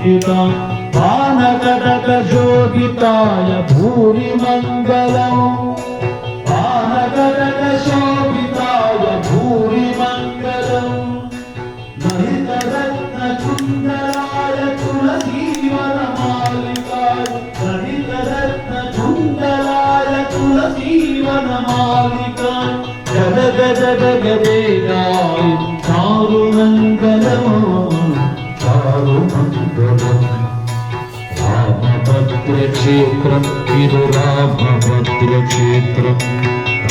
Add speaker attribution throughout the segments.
Speaker 1: पूजितं पानकटकशोभिताय भूरि मङ्गलम् पानकटकशोभिताय भूरि मङ्गलम् ललितरत्नकुण्डलाय तुलसीवनमालिकाय ललितरत्नकुण्डलाय तुलसीवनमालिकाय जगद जगदेगाय चारुमङ्गलम् चारुमङ्गलम् रामभद्रक्षेत्रम् इदु रामभद्रक्षेत्रम्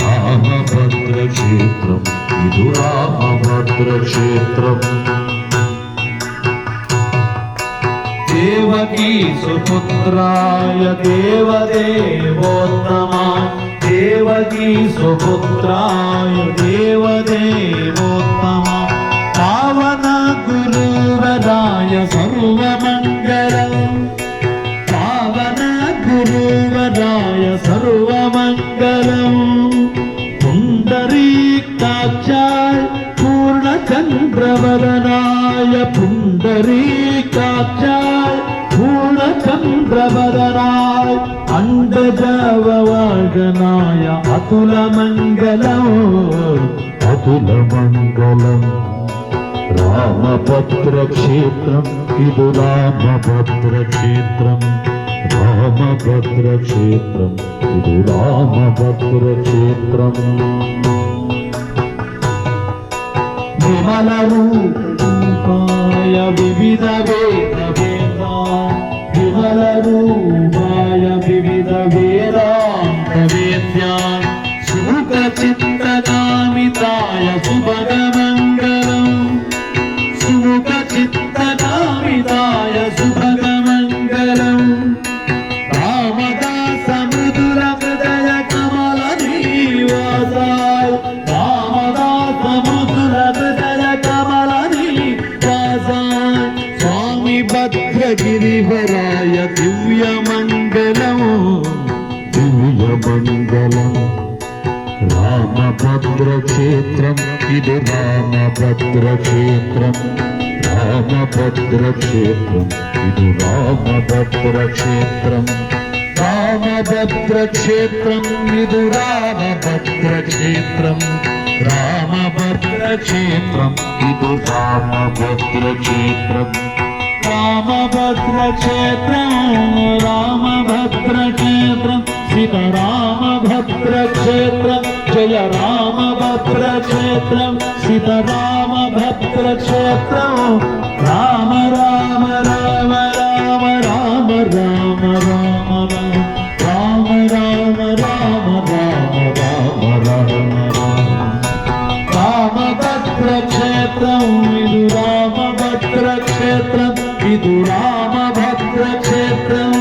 Speaker 1: रामभद्रक्षेत्रम् इदु रामभद्रक्षेत्रम् देवकी सुपुत्राय देवदेवोत्तमाय देवकी सुपुत्राय देवदेवोत्तमाय पावन गुरुवराय सर्वमङ्गलम् पावन गुरुवराय सर्वमङ्गलम् पुण्डरीकाक्षाय पूर्णचन्द्रवदनाय पुण्डरीकाक्षाय पूर्णचन्द्रवदनाय अण्डजववाहनाय अतुलमङ्गलम् अतुलमङ्गलम् रामभद्रक्षेत्रम् इदु रामभद्रक्षेत्रम् रामभद्रक्षेत्रम् इदु रामभद्रक्षेत्रम् विमलरूपाय विविधवेदवेदान् विमलरूपाय विविधवेदान्तवेद्यान् सुखचित्तकामिताय सुभगमङ्गलम् सुखचित्तकामिताय सुभगमङ्गलम् रामदासमृदुलहृदय कमलनिवासाय रामदासमृदुलहृदय कमलनिवासाय स्वामी भद्रगिरिवराय दिव्यमङ्गलम् दिव्यमङ्गलम् रामभद्रक्षेत्रम् इदु रामभद्रक्षेत्रम् रामभद्रक्षेत्रम् इदु रामभद्रक्षेत्रम् रामभद्रक्षेत्रम् इदु रामभद्रक्षेत्रम् रामभद्रक्षेत्रम् इदु रामभद्रक्षेत्रम् रामभद्रक्षेत्रम् रामभद्रक्षेत्रम् सीतारामभद्रक्षेत्रम् जय रामभद्रक्षेत्रम् सीतारामभद्रक्षेत्रम् राम राम राम राम राम राम राम राम राम राम राम राम राम रामभद्रक्षेत्रम् इदु रामभद्रक्षेत्रम् इदु रामभद्रक्षेत्रम्